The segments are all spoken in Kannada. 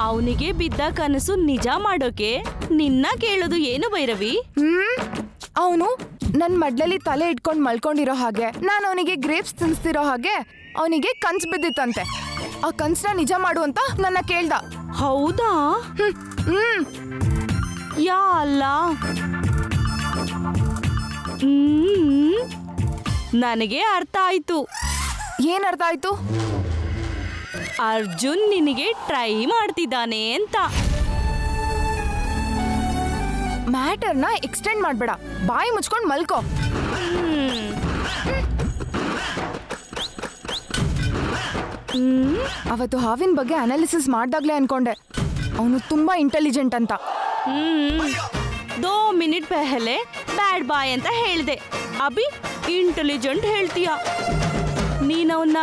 ಅವನಿಗೆ ಬಿದ್ದ ಕನಸು ನಿಜ ಮಾಡೋಕೆ ನಿನ್ನ ಕೇಳೋದು ಏನು ಭೈರವಿ? ಅವನು ನನ್ ಮಡ್ಲಲ್ಲಿ ತಲೆ ಇಟ್ಕೊಂಡ್ ಮಲ್ಕೊಂಡಿರೋ ಹಾಗೆ, ನಾನು ಅವನಿಗೆ ಗ್ರೇಪ್ಸ್ ತಿನ್ಸ್ತಿರೋ ಹಾಗೆ ಅವನಿಗೆ ಕನ್ಸ್ ಬಿದ್ದಿತ್ತಂತೆ. ಆ ಕನ್ಸ್ನ ನಿಜ ಮಾಡು ಅಂತ ನನ್ನ ಕೇಳ್ದ. ಹೌದಾ? ಯಾ ಅಲ್ಲ, ನನಗೆ ಅರ್ಥ ಆಯ್ತು. ಏನ್ ಅರ್ಥ ಆಯ್ತು? ಅರ್ಜುನ್ ನಿನಗೆ ಟ್ರೈ ಮಾಡ್ತಿದ್ದಾನೆ ಅಂತ. ಮ್ಯಾಟರ್ನ ಎಕ್ಸ್ಟೆಂಡ್ ಮಾಡ್ಬೇಡ, ಬಾಯಿ ಮುಚ್ಕೊಂಡ್ ಮಲ್ಕೋ. ಅವತ್ತು ಹಾವಿನ ಬಗ್ಗೆ ಅನಾಲಿಸಿಸ್ ಮಾಡ್ದಾಗ್ಲೇ ಅನ್ಕೊಂಡೆ ಅವನು ತುಂಬಾ ಇಂಟೆಲಿಜೆಂಟ್ ಅಂತ. 2 ಮಿನಿಟ್ ಪೆಹಲೆ ಬ್ಯಾಡ್ ಬಾಯ್ ಅಂತ ಹೇಳ್ದೆ, ಅಭಿ ಇಂಟೆಲಿಜೆಂಟ್ ಹೇಳ್ತೀಯ. ನೀನವನ್ನ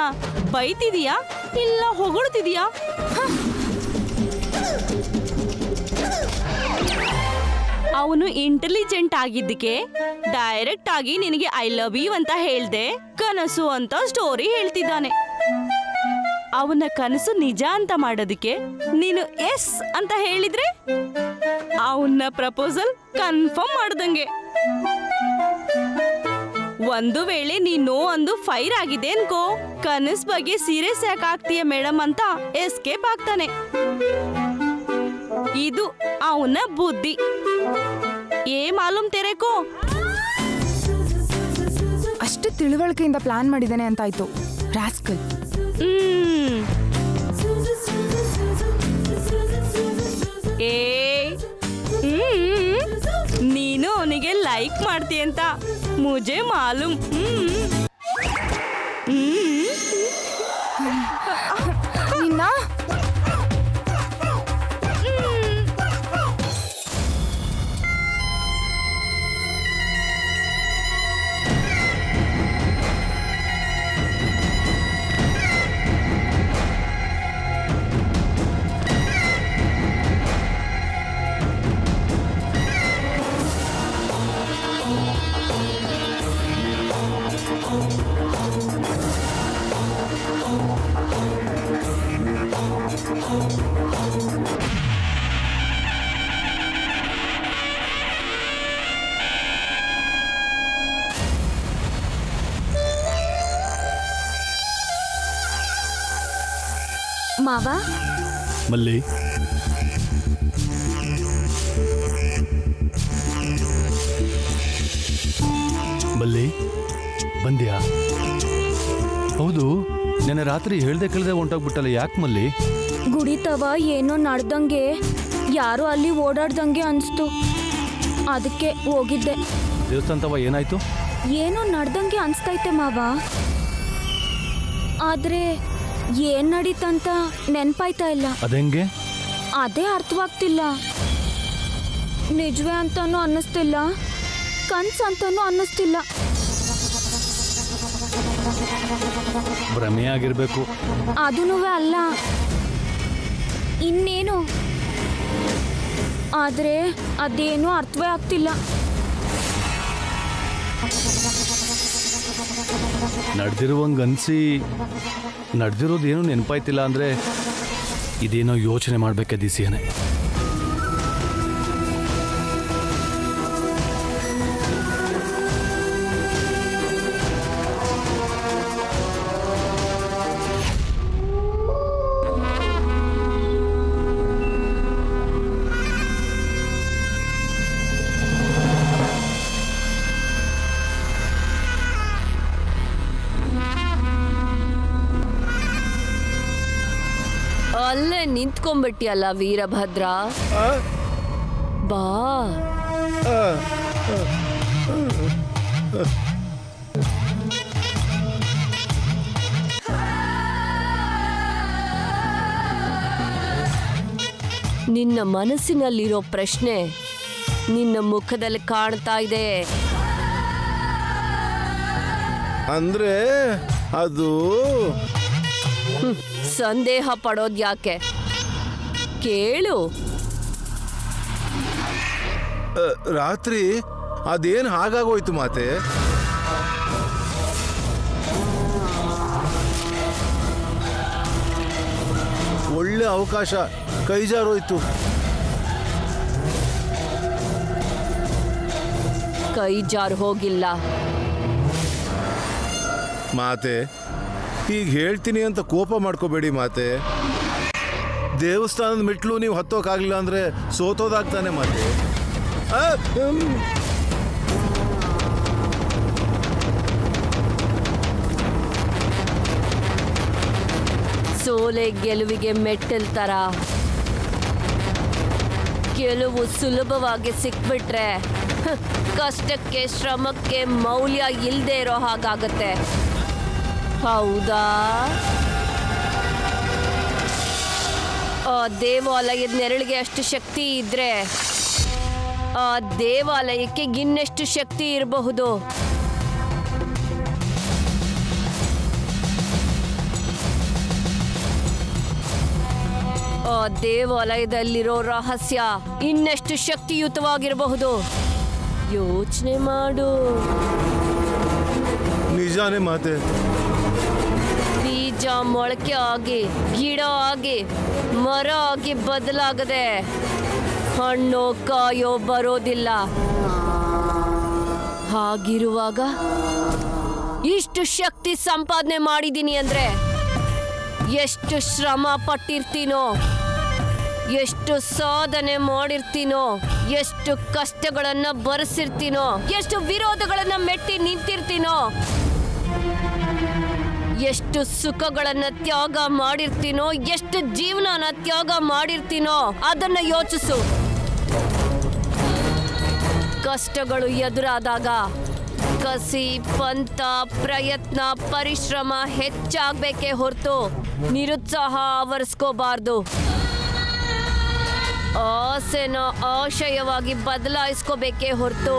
ಬೈತಿದೀಯಾ ಇಲ್ಲ ಹೊಗಳ್ತಿದೀಯಾ? ಅವನು ಇಂಟೆಲಿಜೆಂಟ್ ಆಗಿದ್ದಕ್ಕೆ ಡೈರೆಕ್ಟ್ ಆಗಿ ನಿನಗೆ ಐ ಲವ್ ಯು ಅಂತ ಹೇಳ್ದೆ, ಕನಸು ಅಂತ ಸ್ಟೋರಿ ಹೇಳ್ತಿದ್ದಾನೆ. ಅವನ ಕನಸು ನಿಜ ಅಂತ ಮಾಡೋದಕ್ಕೆ ನೀನು ಎಸ್ ಅಂತ ಹೇಳಿದ್ರೆ ಅವನ ಪ್ರಪೋಸಲ್ ಕನ್ಫರ್ಮ್ ಮಾಡ್ದಂಗೆ. ಒಂದು ವೇಳೆ ನೀನು ಒಂದು ಫೈರ್ ಆಗಿದೆ ಅನ್ಕೋ, ಕನಸ್ ಬಗ್ಗೆ ಸೀರಿಯಸ್ ಯಾಕೆ ಆಗ್ತೀಯ ಮೇಡಮ್ ಅಂತ ಎಸ್ಕೇಪ್ ಆಗ್ತಾನೆ. ಇದು ಅವನ ಬುದ್ಧಿ. ಏ ಮಾಲೂಮ್ ತೆರೆಕೋ. ಅಷ್ಟು ತಿಳುವಳಿಕೆಯಿಂದ ಪ್ಲಾನ್ ಮಾಡಿದ್ದಾನೆ ಅಂತಾಯ್ತು ರಾಸ್ಕಲ್. ನೀನು ಅವನಿಗೆ ಲೈಕ್ ಮಾಡ್ತೀಯಂತ ಮುಜೆ ಮಾಲೂಮ್. ನಿನ್ನ ಮಾವ ಮಲ್ಲಿ, ಮಲ್ಲಿ ಬಂದ್ಯಾ? ಹೌದು, ನೆನ್ನೆ ರಾತ್ರಿ ಹೇಳ್ದೆ ಕೇಳ್ದೆ ಹೊಂಟೋಗ್ಬಿಟ್ಟಲ್ಲ, ಯಾಕೆ ಮಲ್ಲಿ? ಗುಡಿತವ ಏನೋ ನಡ್ದಂಗೆ ಯಾರೋ ಅಲ್ಲಿ ಓಡಾಡ್ದಂಗೆ ಅನ್ಸ್ತು, ಅದಕ್ಕೆ ಹೋಗಿದ್ದೆ. ದೇವಸ್ಥಾನದವ ಏನಾಯ್ತು? ಏನೋ ನಡ್ದಂಗೆ ಅನ್ಸ್ತೈತೆ ಮಾವ, ಆದ್ರೆ ಏನ್ ನಡೀತಂತ ನೆನ್ಪಾಯ್ತಾ ಇಲ್ಲ. ಅದೆಂಗೆ? ಅದೇ ಅರ್ಥವಾಗ್ತಿಲ್ಲ. ನಿಜವೇ ಅಂತಾನೂ ಅನ್ನಿಸ್ತಿಲ್ಲ, ಕನ್ಸ್ ಅಂತಾನೂ ಅನ್ನಿಸ್ತಿಲ್ಲ. ಭ್ರಮೆ ಆಗಿರ್ಬೇಕು. ಅದೂ ಅಲ್ಲ, ಇನ್ನೇನು, ಆದ್ರೆ ಅದೇನೂ ಅರ್ಥವೇ ಆಗ್ತಿಲ್ಲ. ನಡೆದಿರುವಂಗನ್ಸಿ ನಡೆದಿರೋದೇನು ನೆನಪಾಯ್ತಿಲ್ಲ ಅಂದರೆ ಇದೇನೋ ಯೋಚನೆ ಮಾಡಬೇಕೆ ದಿಸಿಯನೆ. ಅಲ್ಲೇ ನಿಂತ್ಕೊಂಡ್ಬಿಟ್ಟಿಯಲ್ಲ ವೀರಭದ್ರ, ಬಾ. ನಿನ್ನ ಮನಸ್ಸಿನಲ್ಲಿರೋ ಪ್ರಶ್ನೆ ನಿನ್ನ ಮುಖದಲ್ಲಿ ಕಾಣ್ತಾ ಇದೆ. ಅಂದ್ರೆ ಅದು ಸಂದೇಹ ಪಡೋದ್ ಯಾಕೆ, ಕೇಳು. ರಾತ್ರಿ ಅದೇನು ಹಾಗಾಗೋಯ್ತು ಮಾತೆ? ಒಳ್ಳೆ ಅವಕಾಶ ಕೈ ಜಾರೋಯ್ತು. ಕೈ ಜಾರು ಹೋಗಿಲ್ಲ. ಮಾತೆ, ಈಗ ಹೇಳ್ತೀನಿ ಅಂತ ಕೋಪ ಮಾಡ್ಕೋಬೇಡಿ ಮಾತೆ. ದೇವಸ್ಥಾನದ ಮೆಟ್ಲು ನೀವು ಹತ್ತೋಕ್ಕಾಗಲಿಲ್ಲ ಅಂದ್ರೆ ಸೋತೋದಾಗ್ತಾನೆ ಮಾತೆ. ಆ, ಸೋಲೆ ಗೆಲುವಿಗೆ ಮೆಟ್ಟಲ್ ತರ. ಗೆಲುವು ಸುಲಭವಾಗಿ ಸಿಕ್ಬಿಟ್ರೆ ಕಷ್ಟಕ್ಕೆ ಶ್ರಮಕ್ಕೆ ಮೌಲ್ಯ ಇಲ್ಲದೆ ಇರೋ ಹಾಗಾಗತ್ತೆ. ಹೌದಾ? ಆ ದೇವಾಲಯದ ನೆರಳಿಗೆ ಅಷ್ಟು ಶಕ್ತಿ ಇದ್ರೆ ಆ ದೇವಾಲಯಕ್ಕೆ ಇನ್ನೆಷ್ಟು ಶಕ್ತಿ ಇರಬಹುದು? ಆ ದೇವಾಲಯದಲ್ಲಿರೋ ರಹಸ್ಯ ಇನ್ನೆಷ್ಟು ಶಕ್ತಿಯುತವಾಗಿರಬಹುದು? ಯೋಚನೆ ಮಾಡು. ನಿಜಾನೇ ಮಾತೆ. ಬೀಜ ಮೊಳಕೆ ಆಗಿ ಗಿಡ ಆಗಿ ಮರ ಆಗಿ ಬದಲಾಗದೆ ಹಣ್ಣು ಕಾಯೋ ಬರೋದಿಲ್ಲ. ಹಾಗಿರುವಾಗ ಇಷ್ಟು ಶಕ್ತಿ ಸಂಪಾದನೆ ಮಾಡಿದ್ದೀನಿ ಅಂದ್ರೆ ಎಷ್ಟು ಶ್ರಮ ಪಟ್ಟಿರ್ತೀನೋ, ಎಷ್ಟು ಸಾಧನೆ ಮಾಡಿರ್ತೀನೋ, ಎಷ್ಟು ಕಷ್ಟಗಳನ್ನ ಬರೆಸಿರ್ತೀನೋ, ಎಷ್ಟು ವಿರೋಧಗಳನ್ನ ಮೆಟ್ಟಿ ನಿಂತಿರ್ತೀನೋ, ಎಷ್ಟು ಸುಖಗಳನ್ನ ತ್ಯಾಗ ಮಾಡಿರ್ತೀನೋ, ಎಷ್ಟು ಜೀವನನ ತ್ಯಾಗ ಮಾಡಿರ್ತೀನೋ ಅದನ್ನ ಯೋಚಿಸು. ಕಷ್ಟಗಳು ಎದುರಾದಾಗ ಕಸಿ, ಪಂಥ, ಪ್ರಯತ್ನ, ಪರಿಶ್ರಮ ಹೆಚ್ಚಾಗಬೇಕೇ ಹೊರತು ನಿರುತ್ಸಾಹ ಆವರಿಸ್ಕೋಬಾರ್ದು. ಆಸೆನ ಆಶಯವಾಗಿ ಬದಲಾಯಿಸ್ಕೋಬೇಕೇ ಹೊರತು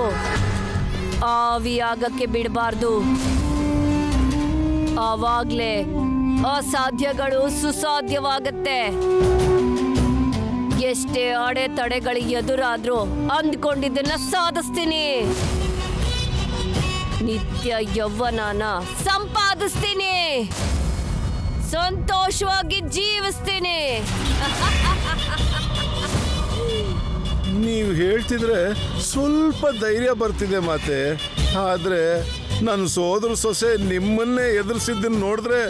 ಆವಿಯಾಗಕ್ಕೆ ಬಿಡಬಾರ್ದು. ಆವಾಗ್ಲೇ ಅಸಾಧ್ಯಗಳು ಸುಸಾಧ್ಯವಾಗತ್ತೆ. ಎಷ್ಟೇ ಅಡೆತಡೆಗಳು ಎದುರಾದ್ರೂ ಅಂದ್ಕೊಂಡಿದ್ದನ್ನ ಸಾಧಿಸ್ತೀನಿ. ನಿತ್ಯ ಯೌವನನ ಸಂಪಾದಿಸ್ತೀನಿ. ಸಂತೋಷವಾಗಿ ಜೀವಿಸ್ತೀನಿ. ನೀವು ಹೇಳ್ತಿದ್ರೆ ಸ್ವಲ್ಪ ಧೈರ್ಯ ಬರ್ತಿದೆ ಮಾತೆ. ಆದ್ರೆ ನನ್ನ ಸೋದರ ಸೊಸೆ ನಿಮ್ಮನ್ನೇ ಎದುರಿಸಿದ್ದನ್ನು ನೋಡಿದ್ರೆ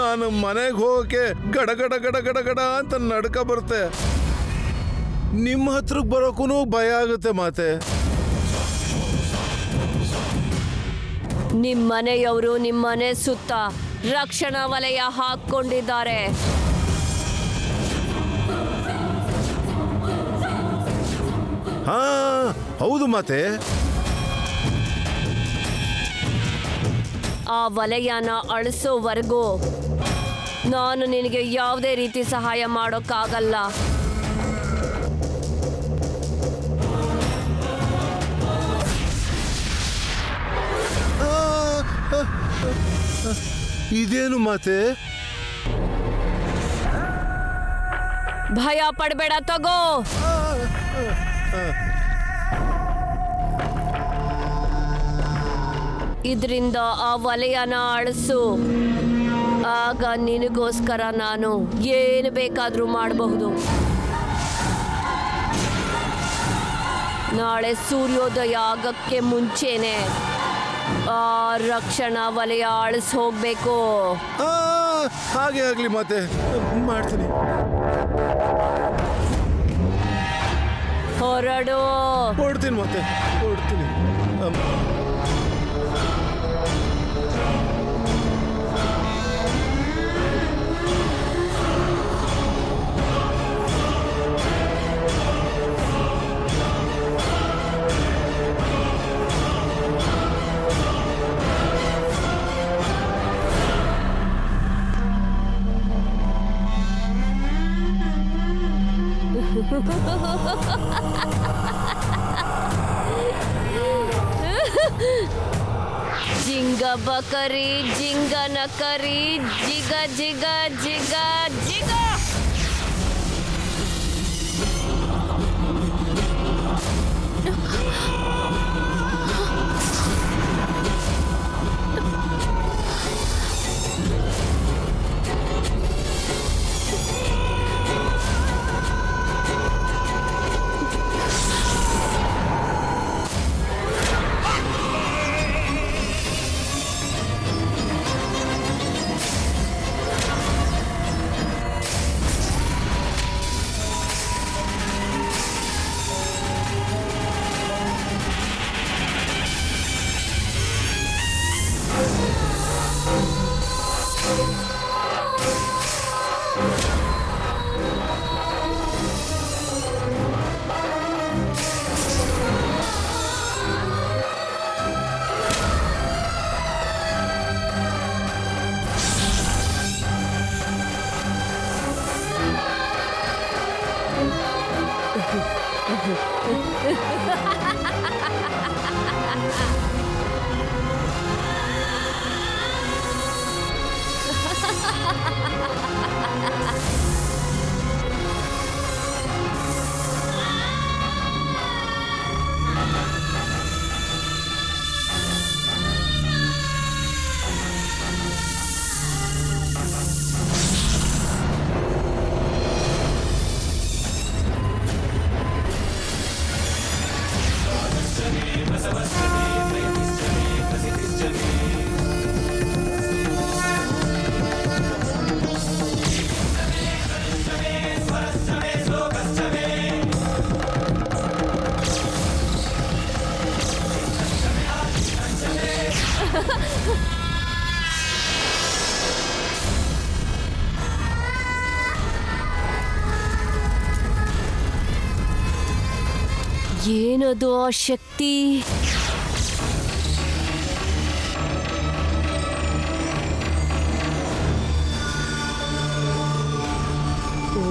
ನಾನು ಮನೆಗೆ ಹೋಗೋಕೆ ಗಡಗಡ ಗಡಗಡ ಗಡ ಅಂತ ನಡ್ಕ ಬರುತ್ತೆ. ನಿಮ್ಮ ಹತ್ರಕ್ಕೆ ಬರೋಕ್ಕೂ ಭಯ ಆಗುತ್ತೆ ಮಾತೆ. ನಿಮ್ಮನೆಯವರು ನಿಮ್ಮನೆ ಸುತ್ತ ರಕ್ಷಣಾ ವಲಯ ಹಾಕೊಂಡಿದ್ದಾರೆ. ಹಾ, ಹೌದು ಮಾತೆ. ಆ ವಲಯನ ಅಳಿಸೋವರೆಗೂ ನಾನು ನಿನಗೆ ಯಾವುದೇ ರೀತಿ ಸಹಾಯ ಮಾಡೋಕ್ಕಾಗಲ್ಲ. ಇದೇನು ಮಾತೆ? ಭಯ ಪಡಬೇಡ, ತಗೋ. ಇದರಿಂದ ಆ ವಲಯನ ಅಳಿಸು. ಆಗ ನಿನಗೋಸ್ಕರ ನಾನು ಏನು ಬೇಕಾದರೂ ಮಾಡಬಹುದು. ನಾಳೆ ಸೂರ್ಯೋದಯ ಆಗಕ್ಕೆ ಮುಂಚೆನೆ ಆ ರಕ್ಷಣಾ ವಲಯ ಅಳಿಸಿ ಹೋಗ್ಬೇಕು. ಹಾಗೆ ಆಗ್ಲಿ ಮಾತೆ, ಮಾಡ್ತೀನಿ. ಹೊರಡು. ಹೊಡ್ತೀನಿ ಮಾತೆ, ಹೊಡ್ತೀನಿ. ಜಿಂಗ ಬಕರಿ ಜಿಂಗ ನಕರಿ ಜಿಗ ಜಿಗ ಜಿಗ ಜಿಗ. ಏನದು ಆ ಶಕ್ತಿ? ಓ,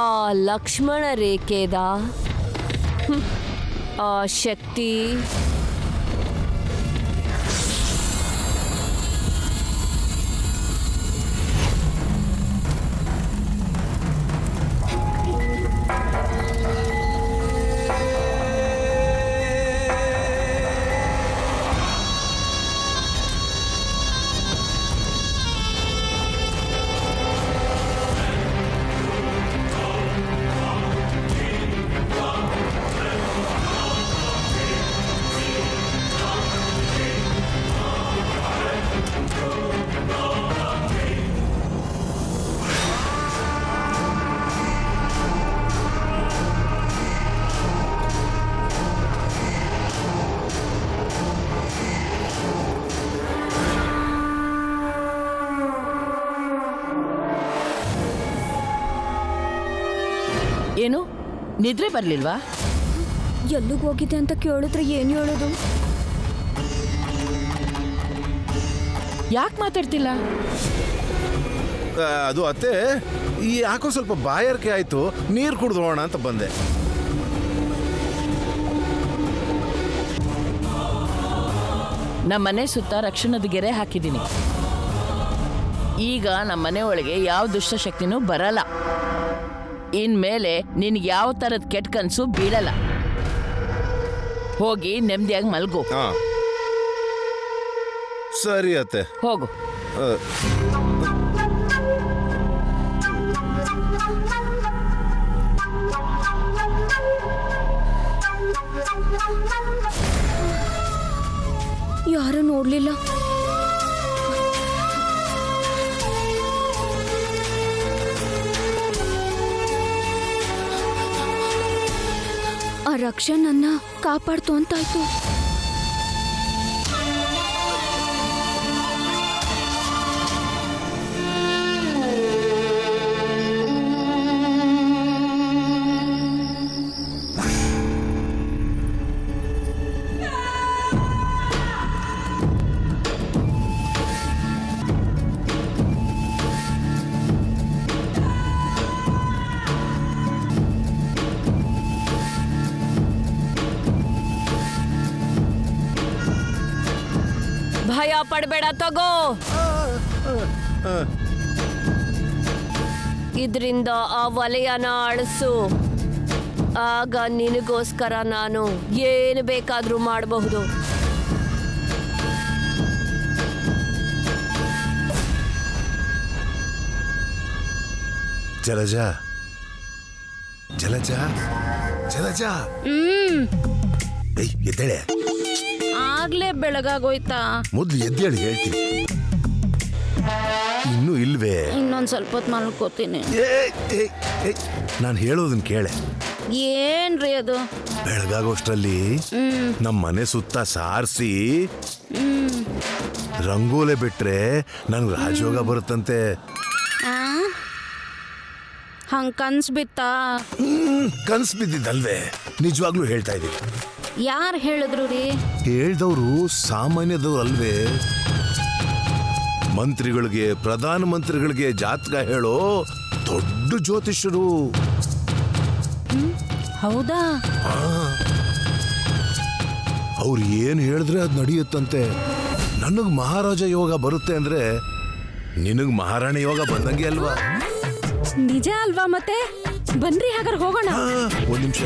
ಆ ಲಕ್ಷ್ಮಣ ರೇಖೆದ ಆ ಶಕ್ತಿ ಏನು ನಿದ್ರೆ ಬರ್ಲಿಲ್ವಾ? ಎಲ್ಲಿಗೆ ಹೋಗಿದೆ ಅಂತ ಕೇಳಿದ್ರೆ ಏನು ಹೇಳೋದು? ಯಾಕೆ ಮಾತಾಡ್ತಿಲ್ಲ? ಅದು ಅತ್ತೆ, ಈ ಯಾಕೋ ಸ್ವಲ್ಪ ಬಾಯಾರಿಕೆ ಆಯ್ತು, ನೀರು ಕುಡಿದೋಣ ಅಂತ ಬಂದೆ. ನಮ್ಮನೆ ಸುತ್ತ ರಕ್ಷಣದ ಗೆರೆ ಹಾಕಿದ್ದೀನಿ. ಈಗ ನಮ್ಮನೆ ಒಳಗೆ ಯಾವ ದುಷ್ಟಶಕ್ತಿನೂ ಬರಲ್ಲ. ಇನ್ಮೇಲೆ ನಿನ್ಗೆ ಯಾವ ಥರದ ಕೆಟ್ಟ ಕನಸು ಬೀಳಲ್ಲ. ಹೋಗಿ ನೆಮ್ಮದಿಯಾಗಿ ಮಲ್ಗು. ಹಾ ಸರಿ ಅತ್ತೆ. ಹೋಗು. ಯಾರು ನೋಡ್ಲಿಲ್ಲ. ಆ ರಕ್ಷಾ ನನ್ನ ಕಾಪಾಡ್ತು ಅಂತಾಯ್ತು. ಭಯ ಪಡಬೇಡ, ತಗೋ. ಇದರಿಂದ ಆ ವಲಯನ ಅಳಿಸು. ಆಗ ನಿನಗೋಸ್ಕರ ನಾನು ಏನು ಬೇಕಾದ್ರೂ ಮಾಡಬಹುದು. ಜಲಜ ಜಲಜ ಜಲಜ, ಎದ್ದೇಳೆ. ಆಗ್ಲೇ ಬೆಳಗಾಗೋಯ್ತಾ? ಮೊದ್ಲು ಎದ್ದೇಳಿ ಹೇಳ್ತೀನಿ. ಇನ್ನೂ ಇಲ್ವೇ? ಇನ್ನೊಂದ್ ಸ್ವಲ್ಪ ಹೊತ್ತು ಮಲ್ಕೋತೀನಿ. ನಾನು ಹೇಳೋದನ್ನ ಕೇಳೆ. ಏನ್ರಿ ಅದು? ಬೆಳಗಾಗೋಷ್ಟ್ರಲ್ಲಿ ನಮ್ಮ ಮನೆ ಸುತ್ತ ಸಾರಿಸಿ ರಂಗೋಲೆ ಬಿಟ್ರೆ ನಂಗೆ ರಾಜಯೋಗ ಬರುತ್ತಂತೆ. ಹಂಗ್ ಕನ್ಸ್ ಬಿತ್ತಾ? ಕನ್ಸ್ ಬಿದ್ದಿದ್ದಲ್ವೇ, ನಿಜವಾಗ್ಲೂ ಹೇಳ್ತಾ ಇದ್ದೀನಿ. ಯಾರು ಹೇಳಿದ್ರು ರೀ? ಹೇಳ್ದವ್ರು ಸಾಮಾನ್ಯದವ್ರು ಅಲ್ವೇ. ಮಂತ್ರಿಗಳಿಗೆ, ಪ್ರಧಾನ ಮಂತ್ರಿಗಳಿಗೆ ಜಾತಕ ಹೇಳೋ ದೊಡ್ಡ ಜ್ಯೋತಿಷ್ಯರು. ಹೌದಾ? ಅವ್ರು ಏನು ಹೇಳಿದ್ರೆ ಅದು ನಡೆಯುತ್ತಂತೆ. ನನಗ್ ಮಹಾರಾಜ ಯೋಗ ಬರುತ್ತೆ ಅಂದ್ರೆ ನಿನಗ್ ಮಹಾರಾಣಿ ಯೋಗ ಬಂದಂಗೆ ಅಲ್ವಾ? ನಿಜ ಅಲ್ವಾ? ಮತ್ತೆ ಬನ್ರಿ ಹಾಗಾದ್ರೆ ಹೋಗೋಣ. ಒಂದ್ ನಿಮಿಷ.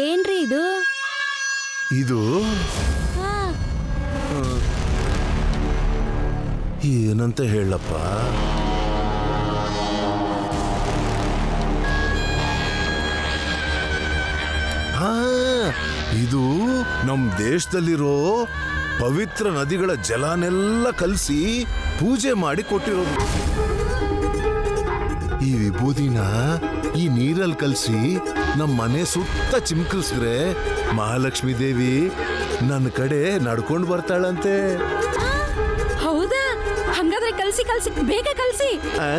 ಏನ್ರಿ ಇದು? ಇದು ಏನಂತ ಹೇಳಪ್ಪ? ಇದು ನಮ್ ದೇಶದಲ್ಲಿರೋ ಪವಿತ್ರ ನದಿಗಳ ಜಲನೆಲ್ಲ ಕಲಸಿ ಪೂಜೆ ಮಾಡಿ ಕೊಟ್ಟಿರೋದು. ಈ ವಿಭೂದಿನ ಈ ನೀರಲ್ಲಿ ಕಲಸಿ ನಮ್ಮ ಮನೆ ಸುತ್ತ ಚಿಮ್ಕಿಸಿದ್ರೆ ಮಹಾಲಕ್ಷ್ಮೀ ದೇವಿ ನನ್ನ ಕಡೆ ನಡ್ಕೊಂಡು ಬರ್ತಾಳಂತೆ. ಹೌದಾ? ಹಂಗಾದ್ರೆ ಕಲ್ಸಿ ಕಲ್ಸಿ, ಬೇಗ ಕಲ್ಸಿ. ಆ.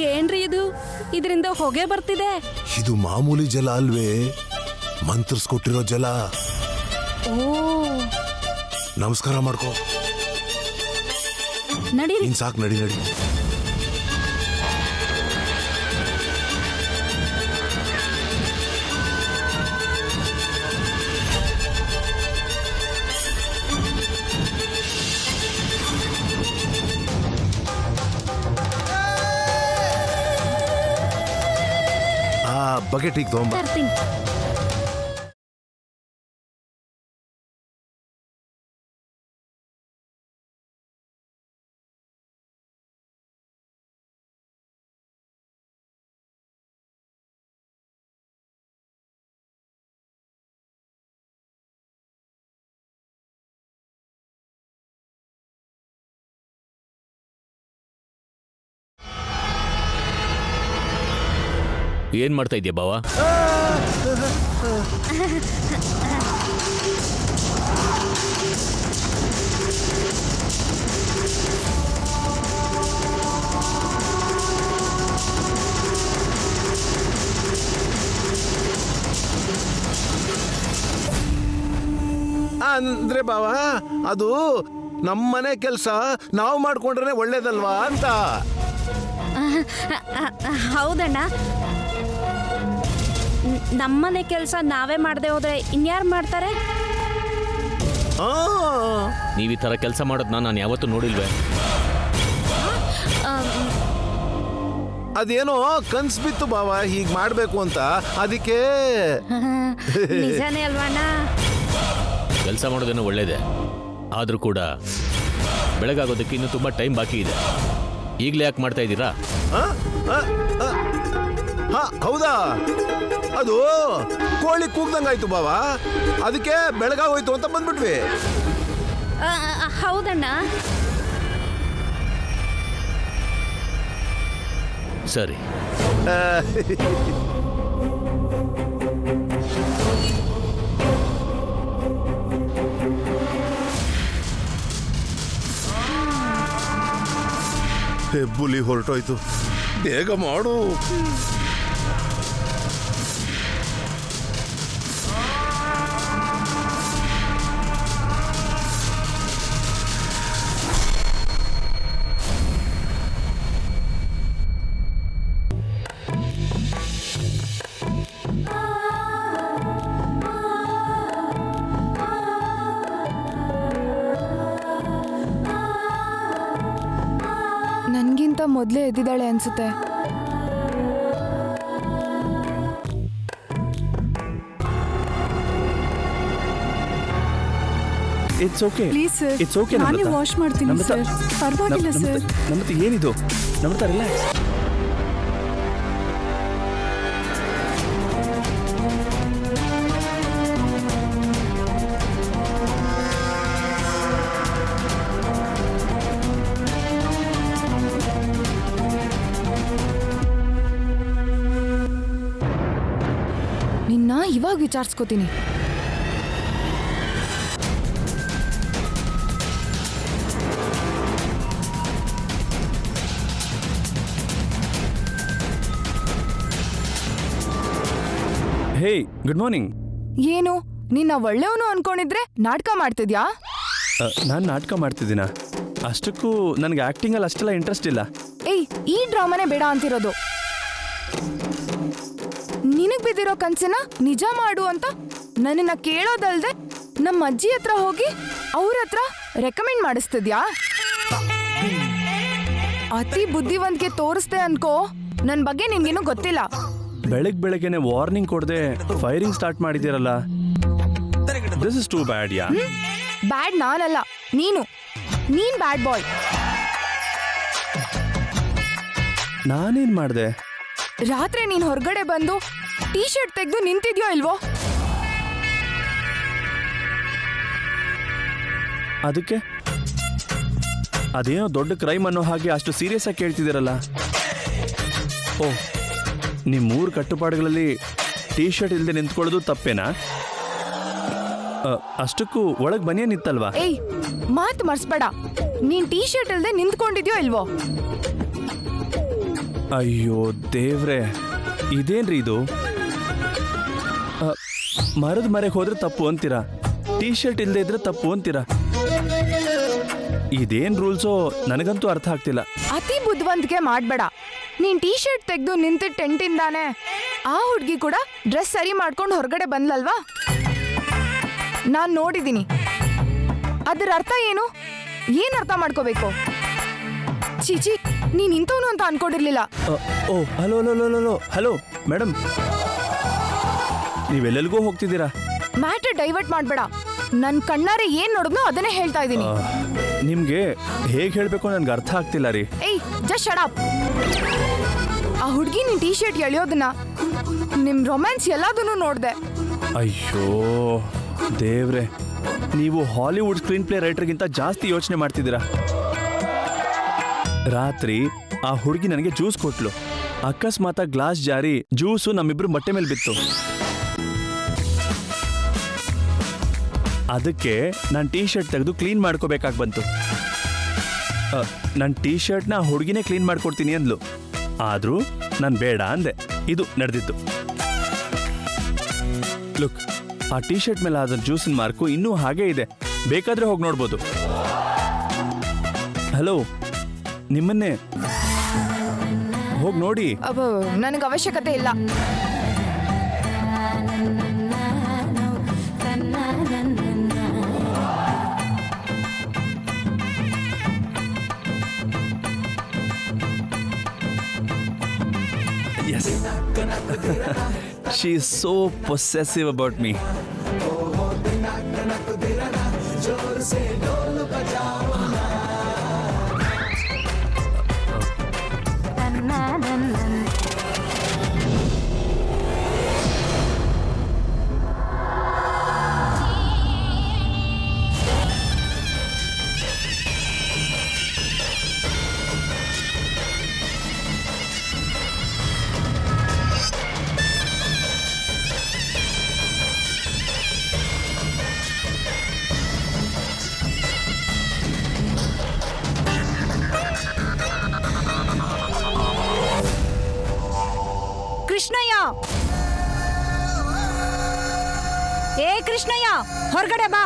ಏನ್ರಿ ಇದು? ಇದರಿಂದ ಹೊಗೆ ಬರ್ತಿದೆ. ಇದು ಮಾಮೂಲಿ ಜಲ ಅಲ್ವೇ, ಮಂತ್ರಿಸ್ಕೊಟ್ಟಿರೋ ಜಲ. ಓ, ನಮಸ್ಕಾರ ಮಾಡ್ಕೋ. ನಡೀರಿ. ನೀನ್ ಸಾಕು, ನಡಿ ನಡಿ. ಬಕೆಟ್ ಈಗ ತಗೊಂಬ. ತರ್ತೀನಿ. ಏನ್ ಮಾಡ್ತಾ ಇದೀಯ ಬಾವ? ಅಂದ್ರೆ ಬಾವ, ಅದು ನಮ್ಮನೆ ಕೆಲಸ ನಾವು ಮಾಡ್ಕೊಂಡ್ರೆ ಒಳ್ಳೇದಲ್ವಾ ಅಂತ. ಹೌದಣ್ಣ, ನಮ್ಮನೆ ಕೆಲಸ ನಾವೇ ಮಾಡದೆ ಹೋದ್ರೆ ಇನ್ಯಾರು ಮಾಡ್ತಾರೆ? ನೀವ್ ಈ ತರ ಕೆಲಸ ಮಾಡೋದನ್ನ ನಾನು ಯಾವತ್ತೂ ನೋಡಿಲ್ವೇ. ಅದೇನೋ ಕನ್ಸ್ ಬಿತ್ತು ಬಾವ ಹೀಗ್ ಮಾಡ್ಬೇಕು ಅಂತ, ಅದಕ್ಕೆ. ನಿಜಾನೇ ಅಲ್ವಣ್ಣ? ಕೆಲಸ ಮಾಡೋದೇನೋ ಒಳ್ಳೇದೆ, ಆದ್ರೂ ಕೂಡ ಬೆಳಗಾಗೋದಕ್ಕೆ ಇನ್ನೂ ತುಂಬಾ ಟೈಮ್ ಬಾಕಿ ಇದೆ. ಈಗಲೇ ಯಾಕೆ ಮಾಡ್ತಾ ಇದ್ದೀರಾ? ಹೌದಾ? ಅದು ಕೋಳಿ ಕೂಗ್ದಂಗಾಯ್ತು ಬಾವ, ಅದಕ್ಕೆ ಬೆಳಗಾಗೋಯ್ತು ಅಂತ ಬಂದ್ಬಿಟ್ವಿ. ಹೌದಣ್ಣ. ಸರಿ. ಹೆಬ್ಬುಲಿ ಹೊರಟೋಯ್ತು, ಬೇಗ ಮಾಡು. ನನ್ಗಿಂತ ಮೊದಲೇ ಎದ್ದಿದ್ದಾಳೆ ಅನ್ಸುತ್ತೆ. It's okay, please sir, it's okay. ನಾನೇ ವಾಶ್ ಮಾಡ್ತೀನಿ ಸರ್, ಪರವಾಗಿಲ್ಲ ಸರ್. ನಮ್ರತಾ, ಏನಿದು? ನಮ್ರತಾ, ರಿಲ್ಯಾಕ್ಸ್. ಇವಾಗ ವಿಚಾರಿಸ್ಕೋತೀನಿ. ಹೇ ಗುಡ್ ಮಾರ್ನಿಂಗ್. ಏನು ನಿನ್ನ ಒಳ್ಳೆಯವನು ಅನ್ಕೊಂಡಿದ್ರೆ ನಾಟಕ ಮಾಡ್ತಿದ್ಯಾ? ನಾನು ನಾಟಕ ಮಾಡ್ತಿದ್ದೀನ? ಅಷ್ಟಕ್ಕೂ ನನಗೆ ಆ್ಯಕ್ಟಿಂಗಲ್ಲಿ ಅಷ್ಟೆಲ್ಲ ಇಂಟ್ರೆಸ್ಟ್ ಇಲ್ಲ. ಏಯ್, ಈ ಡ್ರಾಮಾನೇ ಬೇಡ ಅಂತಿರೋದು. ನಿನಗ್ ಬಿದ್ದಿರೋ ಕನ್ಸನ್ನ ನಿಜ ಮಾಡು ಅಂತ ನನ್ನನ್ನ ಕೇಳೋದಲ್ದೆ ನಮ್ಮ ಅಜ್ಜಿ ಹತ್ರ ಹೋಗಿ ಅವ್ರ ಹತ್ರ ರೆಕಮೆಂಡ್ ಮಾಡಿಸ್ತಿದ್ಯಾ? ಅತಿ ಬುದ್ಧಿವಂತಿಕೆ ತೋರಿಸ್ದೆ ಅನ್ಕೋ. ನನ್ ಬಗ್ಗೆ ನಿನ್ಗೇನು ಗೊತ್ತಿಲ್ಲ. ಬೆಳಗ್ಗೆನೆ ವಾರ್ನಿಂಗ್ ಕೊಡದೆ ಫೈರಿಂಗ್ ಸ್ಟಾರ್ಟ್ ಮಾಡಿದ್ದೀರಲ್ಲ, ದಿಸ್ ಇಸ್ ಟೂ ಬ್ಯಾಡ್. ಯಾ ಬ್ಯಾಡ್ ನಾನಲ್ಲ, ನೀನ್ ಬ್ಯಾಡ್ ಬಾಯ್. ನಾನೇನ್ ಮಾಡಿದೆ? ರಾತ್ರಿ ನೀನ್ ಹೊರಗಡೆ ಬಂದು ಟೀ ಶರ್ಟ್ ತೆಗೆದು ನಿಂತಿದ್ಯೋ ಇಲ್ವೋ? ಅದಕ್ಕೆ ಅದೇನೋ ದೊಡ್ಡ ಕ್ರೈಮ್ ಅನ್ನೋ ಹಾಗೆ ಅಷ್ಟು ಸೀರಿಯಸ್ ಆಗಿ ಕೇಳ್ತಿದ್ದೀರಲ್ಲ. ಓ, ನಿಮ್ಮ 3 ಕಟ್ಟುಪಾಡುಗಳಲ್ಲಿ ಟೀ ಶರ್ಟ್ ಇಲ್ಲದೆ ನಿಂತ್ಕೊಳ್ಳೋದು ತಪ್ಪೇನಾ? ಅಷ್ಟಕ್ಕೂ ಒಳಗೆ ಬನಿಯನಿತ್ತಲ್ವಾ? ಏಯ್, ಮಾತು ಮರ್ಸ್ಬೇಡ. ನೀನ್ ಟೀ ಶರ್ಟ್ ಇಲ್ಲದೆ ನಿಂತ್ಕೊಂಡಿದ್ಯೋ ಇಲ್ವೋ? ಅಯ್ಯೋ ದೇವ್ರೆ, ಇದೇನ್ರಿ ಇದು? ಮರದ ಮರೆಗೆ ಹೋದ್ರೆ ತಪ್ಪು ಅಂತೀರಾ, ಟೀ ಶರ್ಟ್ ಇಲ್ಲದೆ ಇದ್ರೆ ತಪ್ಪು ಅಂತೀರಾ. ಇದೇನ್ ರೂಲ್ಸೋ ನನಗಂತೂ ಅರ್ಥ ಆಗ್ತಿಲ್ಲ. ಅತಿ ಬುದ್ಧಿವಂತಿಕೆ ಮಾಡ್ಬೇಡ. ನೀನ್ ಟೀ ಶರ್ಟ್ ತೆಗೆದು ನಿಂತಿದ್ದ ಟೆಂಟಿಂದಾನೆ ಆ ಹುಡ್ಗಿ ಕೂಡ ಡ್ರೆಸ್ ಸರಿ ಮಾಡ್ಕೊಂಡು ಹೊರಗಡೆ ಬಂದ್ಲಲ್ವಾ? ನಾನ್ ನೋಡಿದೀನಿ. ಅದರ ಅರ್ಥ ಏನು? ಏನ್ ಅರ್ಥ ಮಾಡ್ಕೋಬೇಕು? ಚೀಚಿ, ನೀನ್ ಇಂಥವನು ಅಂತ ಅನ್ಕೊಂಡಿರ್ಲಿಲ್ಲ. Oh, hello hello hello hello madam, ನೀವೆಲ್ಲೆಲ್ಗೂ ಹೋಗ್ತಿದ್ದೀರಾ? ಮ್ಯಾಟರ್ ಡೈವರ್ಟ್ ಮಾಡ್ಬೇಡ. ನನ್ ಕಣ್ಣಾರೆ ಏನ್ ನೋಡಿದ್ನೋ ಅದನ್ನೇ ಹೇಳ್ತಾ ಇದ್ದೀನಿ. ನಿಮ್ಗೆ ಹೇಗೆ ಹೇಳ್ಬೇಕು ನನ್ಗೆ ಅರ್ಥ ಆಗ್ತಿಲ್ಲ ರೀ. ಏಯ್, ಜಸ್ಟ್ ಶಟ್ ಅಪ್. ಆ ಹುಡ್ಗಿ ನಿನ್ ಟೀ ಶರ್ಟ್ ಎಳೆಯೋದನ್ನ, ನಿಮ್ ರೊಮ್ಯಾನ್ಸ್ ಎಲ್ಲದನ್ನೂ ನೋಡ್ದೆ. ಅಯ್ಯೋ ದೇವ್ರೆ, ನೀವು ಹಾಲಿವುಡ್ ಸ್ಕ್ರೀನ್ ಪ್ಲೇ ರೈಟರ್ಗಿಂತ ಜಾಸ್ತಿ ಯೋಚನೆ ಮಾಡ್ತಿದ್ದೀರಾ. ರಾತ್ರಿ ಆ ಹುಡುಗಿ ನನಗೆ ಜ್ಯೂಸ್ ಕೊಟ್ಲು. ಅಕಸ್ಮಾತ್ ಗ್ಲಾಸ್ ಜಾರಿ ಜ್ಯೂಸು ನಮ್ಮಿಬ್ರು ಬಟ್ಟೆ ಮೇಲೆ ಬಿತ್ತು. ಅದಕ್ಕೆ ನಾನು ಟೀ ಶರ್ಟ್ ತೆಗೆದು ಕ್ಲೀನ್ ಮಾಡ್ಕೋಬೇಕಾಗಿ ಬಂತು. ನನ್ನ ಟೀ ಶರ್ಟ್ನ ಹುಡುಗಿನೇ ಕ್ಲೀನ್ ಮಾಡ್ಕೊಡ್ತೀನಿ ಅಂದ್ಲು. ಆದರೂ ನಾನು ಬೇಡ ಅಂದೆ. ಇದು ನಡೆದಿತ್ತು. ಲುಕ್, ಆ ಟೀ ಶರ್ಟ್ ಮೇಲೆ ಆದ ಜ್ಯೂಸಿನ ಮಾರ್ಕು ಇನ್ನೂ ಹಾಗೇ ಇದೆ. ಬೇಕಾದ್ರೆ ಹೋಗಿ ನೋಡ್ಬೋದು. ಹಲೋ, ನಿಮ್ಮನ್ನೇ ಹೋಗಿ ನೋಡಿ. ನನಗೆ ಅವಶ್ಯಕತೆ ಇಲ್ಲ. Yes. She is so possessive about me. ಕೃಷ್ಣಯ್ಯ, ಏ ಕೃಷ್ಣಯ್ಯ, ಹೊರಗಡೆ ಬಾ.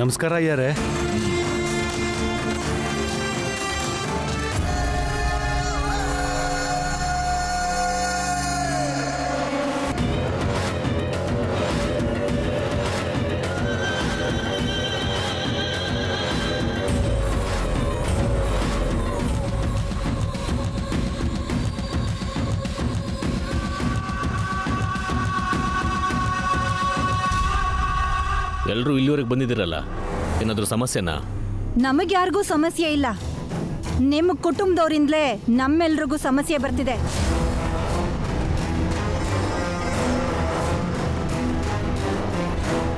ನಮಸ್ಕಾರ ಅಯ್ಯರೇ. ಎಲ್ಲರೂ ಇಲ್ಲಿವರೆಗೆ ಬಂದಿದ್ದೀರಲ್ಲ, ಏನಾದರೂ ಸಮಸ್ಯೆನಾ? ನಮಗ್ಯಾರಿಗೂ ಸಮಸ್ಯೆ ಇಲ್ಲ. ನಿಮ್ಮ ಕುಟುಂಬದವರಿಂದಲೇ ನಮ್ಮೆಲ್ರಿಗೂ ಸಮಸ್ಯೆ ಬರ್ತಿದೆ.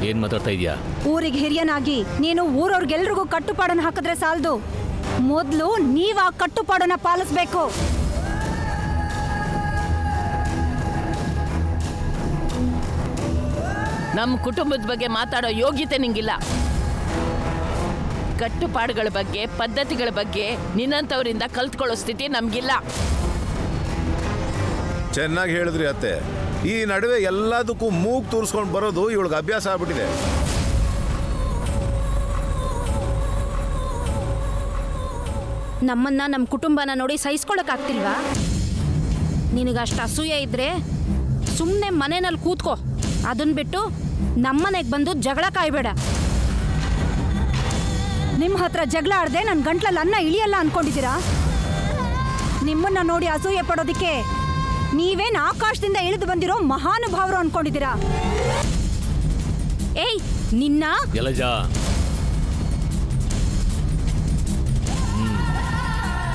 ಏನ್ ಮಾತಾಡ್ತಾ ಇದೀಯಾ? ಊರಿಗೆ ಹಿರಿಯನಾಗಿ ನೀನು ಊರವ್ರಿಗೆಲ್ರಿಗೂ ಕಟ್ಟುಪಾಡನ್ನು ಹಾಕಿದ್ರೆ ಸಾಲದು. ಮೊದಲು ನೀವ್ ಆ ಕಟ್ಟುಪಾಡನ್ನ ಪಾಲಿಸ್ಬೇಕು. ನಮ್ಮ ಕುಟುಂಬದ ಬಗ್ಗೆ ಮಾತಾಡೋ ಯೋಗ್ಯತೆ ನಿಂಗಿಲ್ಲ. ಕಟ್ಟುಪಾಡುಗಳ ಬಗ್ಗೆ, ಪದ್ಧತಿಗಳ ಬಗ್ಗೆ ನಿನ್ನಂಥವರಿಂದ ಕಲ್ತ್ಕೊಳ್ಳೋ ಸ್ಥಿತಿ ನಮ್ಗಿಲ್ಲ. ಚೆನ್ನಾಗಿ ಹೇಳಿದ್ರಿ ಅತ್ತೆ. ಈ ನಡುವೆ ಎಲ್ಲದಕ್ಕೂ ಮೂಗ್ ತೂರಿಸ್ಕೊಂಡು ಬರೋದು ಇವಳಿಗೆ ಅಭ್ಯಾಸ ಆಗ್ಬಿಟ್ಟಿದೆ. ನಮ್ಮನ್ನ ನಮ್ಮ ಕುಟುಂಬನ ನೋಡಿ ಸಹಿಸ್ಕೊಳಕ್ಕಾಗ್ತಿಲ್ವಾ? ನಿನಗಷ್ಟು ಅಸೂಯೆ ಇದ್ರೆ ಸುಮ್ಮನೆ ಮನೆಯಲ್ಲಿ ಕೂತ್ಕೋ. ಅದನ್ನ ಬಿಟ್ಟು ನಮ್ಮನೆಗೆ ಬಂದು ಜಗಳ ಕಾಯ್ಬೇಡ. ನಿಮ್ಮ ಹತ್ರ ಜಗಳ ಆಡದೆ ನನ್ನ ಗಂಟ್ಲಲ್ಲಿ ಅನ್ನ ಇಳಿಯಲ್ಲ ಅನ್ಕೊಂಡಿದ್ದೀರಾ? ನಿಮ್ಮನ್ನ ನೋಡಿ ಅಸೂಯೆ ಪಡೋದಕ್ಕೆ ನೀವೇನು ಆಕಾಶದಿಂದ ಇಳಿದು ಬಂದಿರೋ ಮಹಾನುಭಾವರು ಅನ್ಕೊಂಡಿದ್ದೀರಾ? ಏಯ್ ನಿನ್ನ ಜಲಜಾ,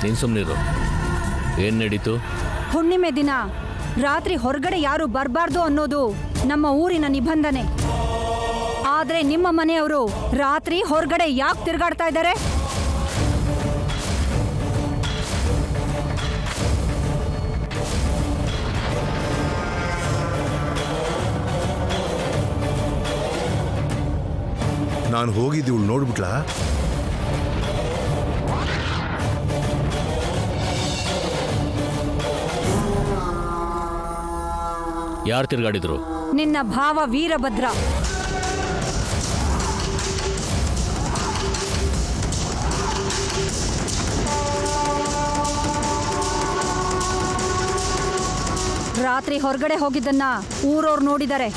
ನೀನು ಸುಮ್ಮನಿರು. ಏನು ನಡೀತು? ಹುಣ್ಣಿಮೆ ದಿನ ರಾತ್ರಿ ಹೊರಗಡೆ ಯಾರು ಬರಬಾರ್ದು ಅನ್ನೋದು ನಮ್ಮ ಊರಿನ ನಿಬಂಧನೆ. ಆದ್ರೆ ನಿಮ್ಮ ಮನೆಯವರು ರಾತ್ರಿ ಹೊರಗಡೆ ಯಾಕೆ ತಿರುಗಾಡ್ತಾ ಇದ್ದಾರೆ? ನಾನು ಹೋಗಿದ್ದು ಇವಳು ನೋಡ್ಬಿಟ್ಲಾ? ಯಾರು ತಿರುಗಾಡಿದ್ರು? ನಿನ್ನ ಭಾವ ವೀರಭದ್ರ. ರಾತ್ರಿ ಹೊರಗಡೆ ಹೋಗಿದ್ದನ್ನ ಊರವ್ರು ನೋಡಿದ್ದಾರೆ.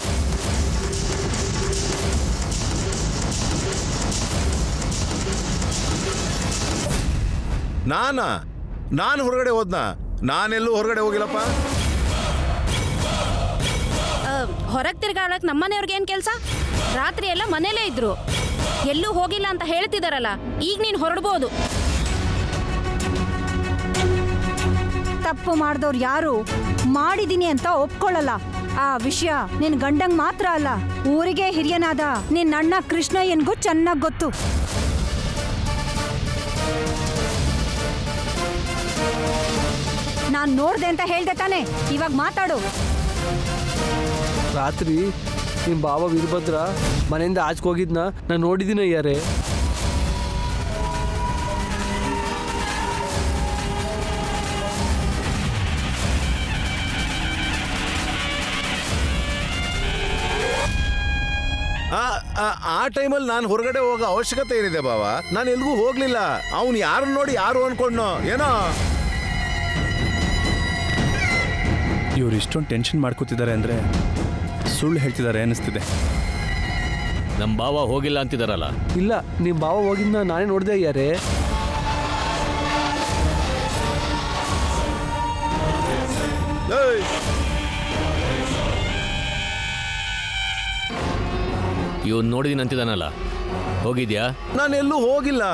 ನಾನು ಹೊರಗಡೆ ಹೋದ್ನಾ? ನಾನೆಲ್ಲೂ ಹೊರಗಡೆ ಹೋಗಿಲ್ಲಪ್ಪ. ಹೊರಗೆ ತಿರ್ಗಾಡಕ್ ನಮ್ಮನೆಯವ್ರಿಗೆ ಏನ್ ಕೆಲಸ? ರಾತ್ರಿ ಎಲ್ಲ ಮನೇಲೇ ಇದ್ರು, ಎಲ್ಲೂ ಹೋಗಿಲ್ಲ ಅಂತ ಹೇಳ್ತಿದಾರಲ್ಲ. ಈಗ ನೀನು ಹೊರಡ್ಬೋದು. ತಪ್ಪು ಮಾಡಿದವ್ರು ಯಾರು ಮಾಡಿದೀನಿ ಅಂತ ಒಪ್ಕೊಳ್ಳಲ್ಲ. ಆ ವಿಷಯ ನಿನ್ ಗಂಡಂಗ್ ಮಾತ್ರ ಅಲ್ಲ, ಊರಿಗೆ ಹಿರಿಯನಾದ ನಿನ್ನ ಅಣ್ಣ ಕೃಷ್ಣಯ್ಯನ್ಗೂ ಚೆನ್ನಾಗಿ ಗೊತ್ತು. ನಾನ್ ನೋಡ್ದೆ ಅಂತ ಹೇಳ್ದೆ ತಾನೆ, ಇವಾಗ ಮಾತಾಡು. ರಾತ್ರಿ ನಿಮ್ಮ ಬಾವ ವೀರಭದ್ರ ಮನೆಯಿಂದ ಆಚೆಗೆ ಹೋಗಿದ್ನ ನಾನು ನೋಡಿದ್ದೀನಿ ಅಯ್ಯಾರೆ. ಆ ಟೈಮಲ್ಲಿ ನಾನು ಹೊರಗಡೆ ಹೋಗೋ ಅವಶ್ಯಕತೆ ಏನಿದೆ ಬಾವ? ನಾನು ಎಲ್ಗೂ ಹೋಗ್ಲಿಲ್ಲ. ಅವನು ಯಾರನ್ನ ನೋಡಿ ಯಾರು ಅನ್ಕೊಂಡ್ನೋ ಏನೋ. ಇವ್ರು ಇಷ್ಟೊಂದು ಟೆನ್ಷನ್ ಮಾಡ್ಕೋತಿದ್ದಾರೆ ಅಂದರೆ ಸುಳ್ಳು ಹೇಳ್ತಿದ್ದಾರೆ ಅನ್ನಿಸ್ತಿದೆ. ನಮ್ಮ ಬಾವ ಹೋಗಿಲ್ಲ ಅಂತಿದಾರಲ್ಲ? ಇಲ್ಲ, ನಿಮ್ಮ ಬಾವ ಹೋಗಿದ್ನ ನಾನೇ ನೋಡಿದೆ ಅಯ್ಯಾರೆ. ಇವನು ನೋಡಿದೀನಿ ಅಂತಿದಾನಲ್ಲ, ಹೋಗಿದ್ಯಾ? ನಾನೆಲ್ಲೂ ಹೋಗಿಲ್ಲ.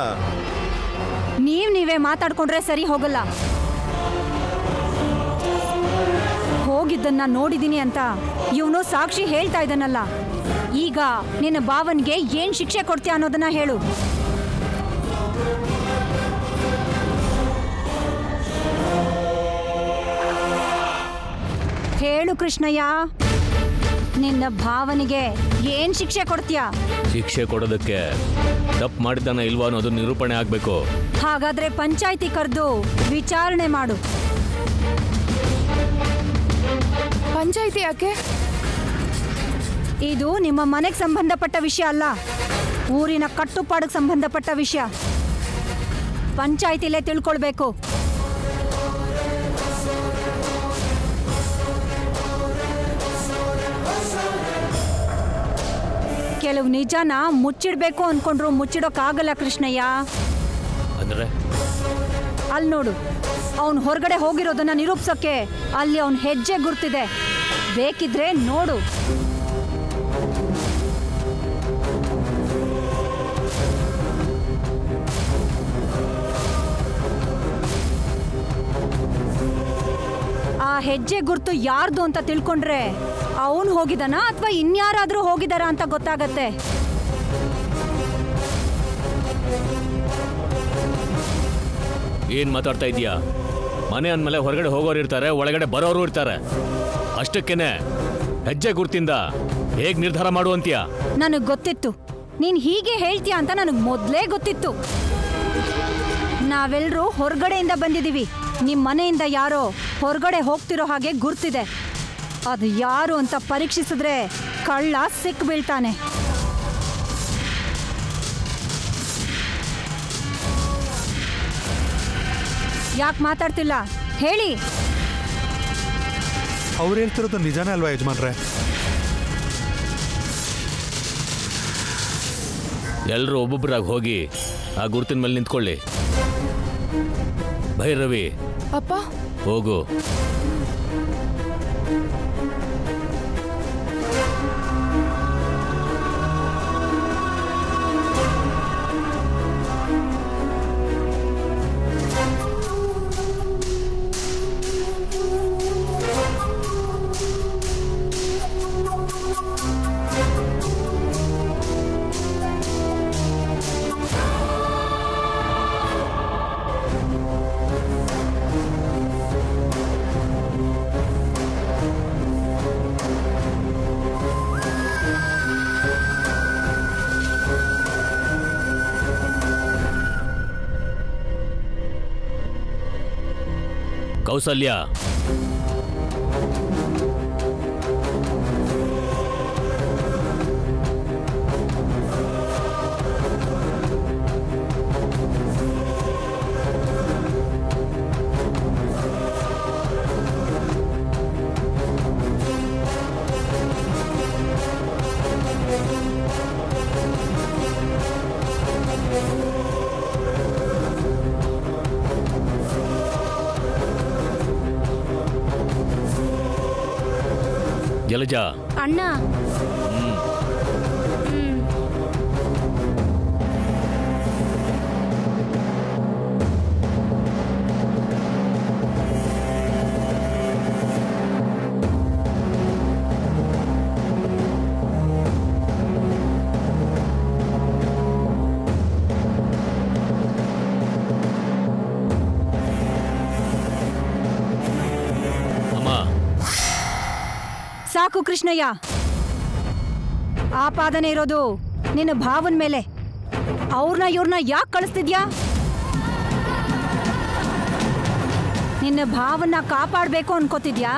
ನೀವೇ ಮಾತಾಡ್ಕೊಂಡ್ರೆ ಸರಿ ಹೋಗಲ್ಲ. ಹೋಗಿದ್ದನ್ನ ನೋಡಿದೀನಿ ಅಂತ ಇವನು ಸಾಕ್ಷಿ ಹೇಳ್ತಾ ಇದ್ದಾನಲ್ಲ. ಈಗ ನಿನ್ನ ಭಾವನ್ಗೆ ಏನ್ ಶಿಕ್ಷೆ ಕೊಡ್ತೀಯ ಅನ್ನೋದನ್ನ ಹೇಳು. ಹೇಳು ಕೃಷ್ಣಯ್ಯ, ನಿನ್ನ ಭಾವನಿಗೆ ಏನ್ ಶಿಕ್ಷೆ ಕೊಡ್ತೀಯಾ? ಶಿಕ್ಷೆ ಕೊಡೋದಕ್ಕೆ ತಪ್ಪು ಮಾಡಿದ್ದಾನ ಇಲ್ವಾ ಅನ್ನೋದು ನಿರೂಪಣೆ ಆಗಬೇಕು. ಹಾಗಾದ್ರೆ ಪಂಚಾಯ್ತಿ ಕರೆದು ವಿಚಾರಣೆ ಮಾಡು. ಪಂಚಾಯಿತಿ ಯಾಕೆ? ಇದು ನಿಮ್ಮ ಮನೆಗೆ ಸಂಬಂಧಪಟ್ಟ ವಿಷಯ ಅಲ್ಲ, ಊರಿನ ಕಟ್ಟುಪಾಡಿಗೆ ಸಂಬಂಧಪಟ್ಟ ವಿಷಯ. ಪಂಚಾಯ್ತಿಲೇ ತಿಳ್ಕೊಳ್ಬೇಕು. ಕೆಲವು ನಿಜಾನ ಮುಚ್ಚಿಡ್ಬೇಕು ಅನ್ಕೊಂಡ್ರು ಮುಚ್ಚಿಡೋಕ್ಕಾಗಲ್ಲ ಕೃಷ್ಣಯ್ಯ. ಅಂದ್ರೆ ಅಲ್ಲಿ ನೋಡು, ಅವನು ಹೊರಗಡೆ ಹೋಗಿರೋದನ್ನ ನಿರೂಪಿಸೋಕೆ ಅಲ್ಲಿ ಅವನ ಹೆಜ್ಜೆ ಗುರ್ತಿದೆ. ಬೇಕಿದ್ರೆ ನೋಡು. ಆ ಹೆಜ್ಜೆ ಗುರ್ತು ಯಾರ್ದು ಅಂತ ತಿಳ್ಕೊಂಡ್ರೆ ಅವನು ಹೋಗಿದಾನ ಅಥವಾ ಇನ್ಯಾರಾದ್ರೂ ಹೋಗಿದಾರ ಅಂತ ಗೊತ್ತಾಗತ್ತೆ. ಏನ್ ಮಾತಾಡ್ತಾ ಇದೀಯಾ? ಮನೆ ಅಂದ್ಮೇಲೆ ಹೊರಗಡೆ ಹೋಗೋರು ಇರ್ತಾರೆ, ಒಳಗಡೆ ಬರೋರು ಇರ್ತಾರೆ. ಅಷ್ಟಕ್ಕೇನೆ ಹೆಜ್ಜೆ ಗುರ್ತಿಂದ ಹೇಗ್ ನಿರ್ಧಾರ ಮಾಡುವಂತೀಯ? ನನಗ್ ಗೊತ್ತಿತ್ತು ನೀನ್ ಹೀಗೆ ಹೇಳ್ತೀಯ ಅಂತ ನನಗ್ ಮೊದ್ಲೇ ಗೊತ್ತಿತ್ತು. ನಾವೆಲ್ಲರೂ ಹೊರಗಡೆಯಿಂದ ಬಂದಿದೀವಿ. ನಿಮ್ ಮನೆಯಿಂದ ಯಾರೋ ಹೊರಗಡೆ ಹೋಗ್ತಿರೋ ಹಾಗೆ ಗುರ್ತಿದೆ. ಅದು ಯಾರು ಅಂತ ಪರೀಕ್ಷಿಸಿದ್ರೆ ಕಳ್ಳ ಸಿಕ್ ಬೀಳ್ತಾನೆ. ಯಾಕೆ ಮಾತಾಡ್ತಿಲ್ಲ ಹೇಳಿ? ಅವ್ರು ಹೇಳ್ತಿರೋದು ನಿಜಾನೇ ಅಲ್ವಾ ಯಜಮಾನ್ರೆ? ಎಲ್ಲರೂ ಒಬ್ಬೊಬ್ಬರಾಗಿ ಹೋಗಿ ಆ ಗುರುತಿನ ಮೇಲೆ ನಿಂತ್ಕೊಳ್ಳಿ. ಭೈರವಿ, ಅಪ್ಪ ಹೋಗು. ಕೌಸಲ್ಯ, ಜಲಜ, ಅಣ್ಣ. ಸಾಕು ಕೃಷ್ಣಯ್ಯ, ಆಪಾದನೆ ಇರೋದು ನಿನ್ನ ಭಾವನ ಮೇಲೆ. ಅವ್ರನ್ನ ಇವ್ರನ್ನ ಯಾಕೆ ಕಳಿಸ್ತಿದ್ಯಾ? ನಿನ್ನ ಭಾವನ್ನ ಕಾಪಾಡಬೇಕು ಅನ್ಕೋತಿದ್ಯಾ?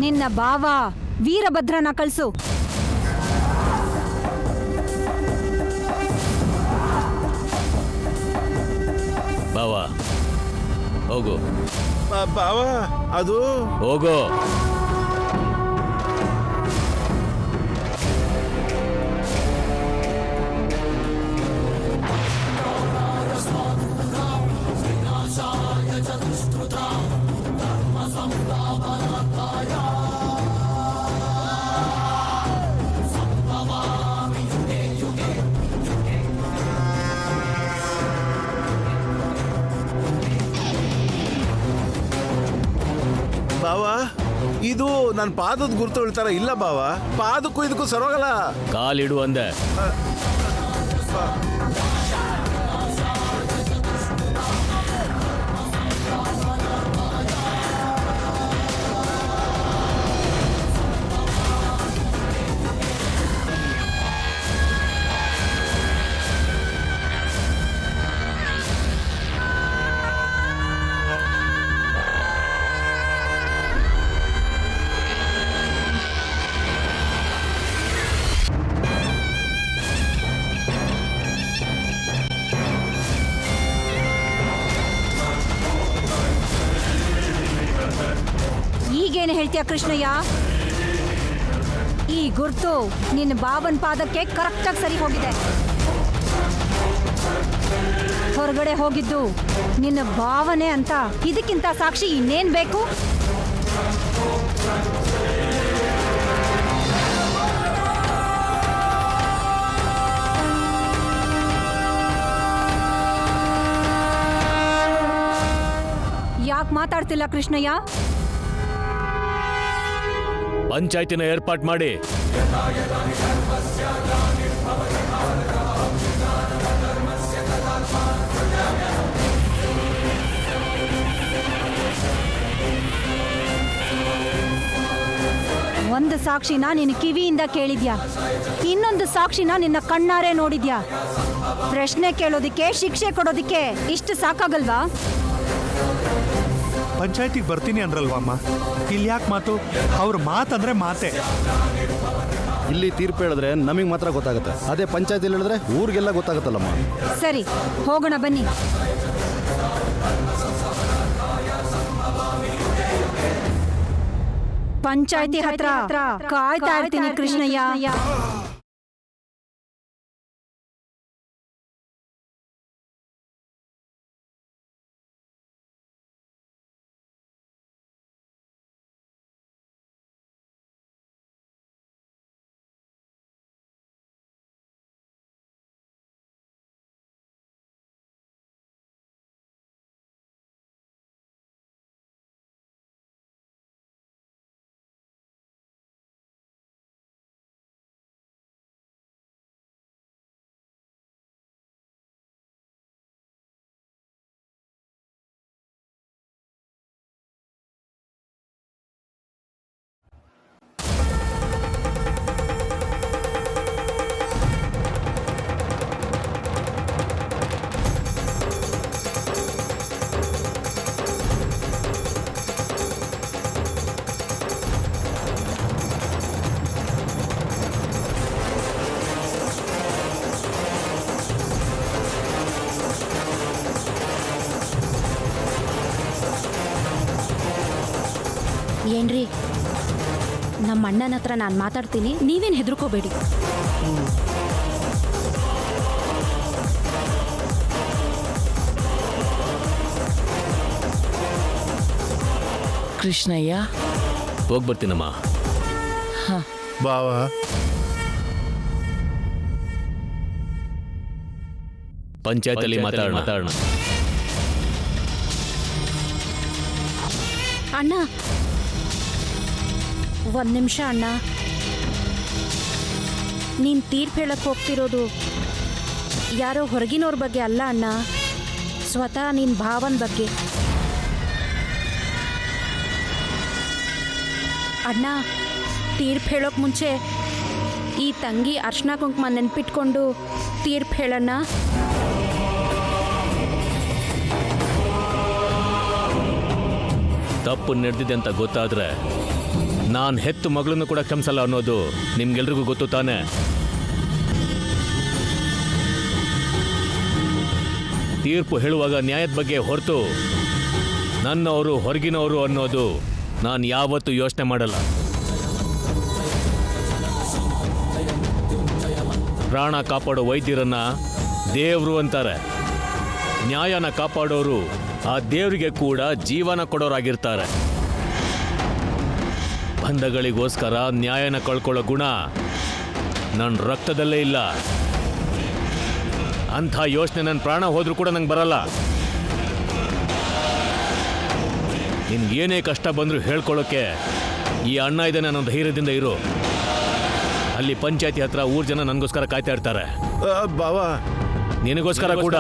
ನಿನ್ನ ಭಾವ ವೀರಭದ್ರನ ಕಳಿಸು. ಬಾವ ಹೋಗು. ಬಾವ ಅದು ಹೋಗೋ. ಬಾವ, ಇದು ನನ್ನ ಪಾದದ ಗುರುತು ಹೇಳ್ತಾರ ಇಲ್ಲ ಬಾವ. ಪಾದಕ್ಕೂ ಇದಕ್ಕೂ ಸರೋಗಲ್ಲ. ಕಾಲಿಡು ಅಂದೆ. ಈಗೇನು ಹೇಳ್ತೀಯ ಕೃಷ್ಣಯ್ಯ? ಈ ಗುರ್ತು ನಿನ್ನ ಬಾಬನ್ ಪಾದಕ್ಕೆ ಕರೆಕ್ಟಾಗಿ ಸರಿ ಹೋಗಿದೆ. ಹೊರಗಡೆ ಹೋಗಿದ್ದು ನಿನ್ನ ಭಾವನೆ ಅಂತ ಇದಕ್ಕಿಂತ ಸಾಕ್ಷಿ ಇನ್ನೇನ್ ಬೇಕು? ಯಾಕೆ ಮಾತಾಡ್ತಿಲ್ಲ ಕೃಷ್ಣಯ್ಯ? ಪಂಚಾಯತಿನ ಏರ್ಪಾಟ್ ಮಾಡಿ. ಒಂದು ಸಾಕ್ಷಿನ ನಿನ್ನ ಕಿವಿಯಿಂದ ಕೇಳಿದ್ಯಾ, ಇನ್ನೊಂದು ಸಾಕ್ಷಿನ ನಿನ್ನ ಕಣ್ಣಾರೆ ನೋಡಿದ್ಯಾ. ಪ್ರಶ್ನೆ ಕೇಳೋದಿಕ್ಕೆ ಶಿಕ್ಷೆ ಕೊಡೋದಿಕ್ಕೆ ಇಷ್ಟು ಸಾಕಾಗಲ್ವಾ? ಪಂಚಾಯತಿಗೆ ಬರ್ತೀನಿ ಅಂದ್ರಲ್ವಾ ಅಮ್ಮ, ಇಲ್ಲಿ ಯಾಕೆ ಮಾತು? ಅವ್ರ ಮಾತಂದ್ರೆ ಮಾತೆ. ಇಲ್ಲಿ ತೀರ್ಪು ಹೇಳಿದ್ರೆ ನಮಗೆ ಮಾತ್ರ ಗೊತ್ತಾಗುತ್ತೆ, ಅದೇ ಪಂಚಾಯತಿಲಿ ಹೇಳಿದ್ರೆ ಊರಿಗೆಲ್ಲ ಗೊತ್ತಾಗುತ್ತಲ್ಲಮ್ಮ. ಸರಿ, ಹೋಗೋಣ ಬನ್ನಿ. ಪಂಚಾಯತಿ ಹತ್ರ ಕಾಯ್ತಾ ಇರ್ತೀನಿ ಕೃಷ್ಣಯ್ಯ. ಏನ್ರಿ, ನಮ್ಮ ಅಣ್ಣನ ಹತ್ರ ನಾನು ಮಾತಾಡ್ತೀನಿ, ನೀವೇನು ಹೆದರ್ಕೋಬೇಡಿ. ಕೃಷ್ಣಯ್ಯ, ಹೋಗ್ಬರ್ತೀನಮ್ಮ. ಬಾವ, ಪಂಚಾಯತಲ್ಲಿ ಮಾತಾಡೋಣ. ಅಣ್ಣ, ಒಂದು ನಿಮಿಷ ಅಣ್ಣ. ನೀನು ತೀರ್ಪು ಹೇಳಕ್ಕೆ ಹೋಗ್ತಿರೋದು ಯಾರೋ ಹೊರಗಿನವ್ರ ಬಗ್ಗೆ ಅಲ್ಲ ಅಣ್ಣ, ಸ್ವತಃ ನಿನ್ನ ಭಾವನ ಬಗ್ಗೆ. ಅಣ್ಣ, ತೀರ್ಪು ಹೇಳೋಕೆ ಮುಂಚೆ ಈ ತಂಗಿ ಅರ್ಶಿನ ಕುಂಕುಮ ನೆನ್ಪಿಟ್ಕೊಂಡು ತೀರ್ಪು ಹೇಳಣ್ಣ. ತಪ್ಪು ನಡೆದಿದೆ ಅಂತ ಗೊತ್ತಾದ್ರೆ ನಾನು ಹೆತ್ತು ಮಗಳನ್ನು ಕೂಡ ಕ್ಷಮಿಸಲ್ಲ ಅನ್ನೋದು ನಿಮ್ಗೆಲ್ರಿಗೂ ಗೊತ್ತು ತಾನೆ. ತೀರ್ಪು ಹೇಳುವಾಗ ನ್ಯಾಯದ ಬಗ್ಗೆ ಹೊರತು ನನ್ನವರು ಹೊರಗಿನವರು ಅನ್ನೋದು ನಾನು ಯಾವತ್ತೂ ಯೋಚನೆ ಮಾಡಲ್ಲ. ಪ್ರಾಣ ಕಾಪಾಡೋ ವೈದ್ಯರನ್ನ ದೇವರು ಅಂತಾರೆ. ನ್ಯಾಯನ ಕಾಪಾಡೋರು ಆ ದೇವರಿಗೆ ಕೂಡ ಜೀವನ ಕೊಡೋರಾಗಿರ್ತಾರೆ. ಬಂಧಗಳಿಗೋಸ್ಕರ ನ್ಯಾಯನ ಕಳ್ಕೊಳ್ಳೋ ಗುಣ ನನ್ನ ರಕ್ತದಲ್ಲೇ ಇಲ್ಲ. ಅಂಥ ಯೋಚನೆ ನನ್ನ ಪ್ರಾಣ ಹೋದ್ರೂ ಕೂಡ ನಂಗೆ ಬರಲ್ಲ. ನಿನ್ಗೇನೇ ಕಷ್ಟ ಬಂದರೂ ಹೇಳ್ಕೊಳ್ಳೋಕ್ಕೆ ಈ ಅಣ್ಣ ಇದ್ದಾನೆ ಅನ್ನೋ ಧೈರ್ಯದಿಂದ ಇರು. ಅಲ್ಲಿ ಪಂಚಾಯತಿ ಹತ್ರ ಊರ್ ಜನ ನನಗೋಸ್ಕರ ಕಾಯ್ತಾ ಇರ್ತಾರೆ. ಬಾವ, ನಿನಗೋಸ್ಕರ ಕೂಡ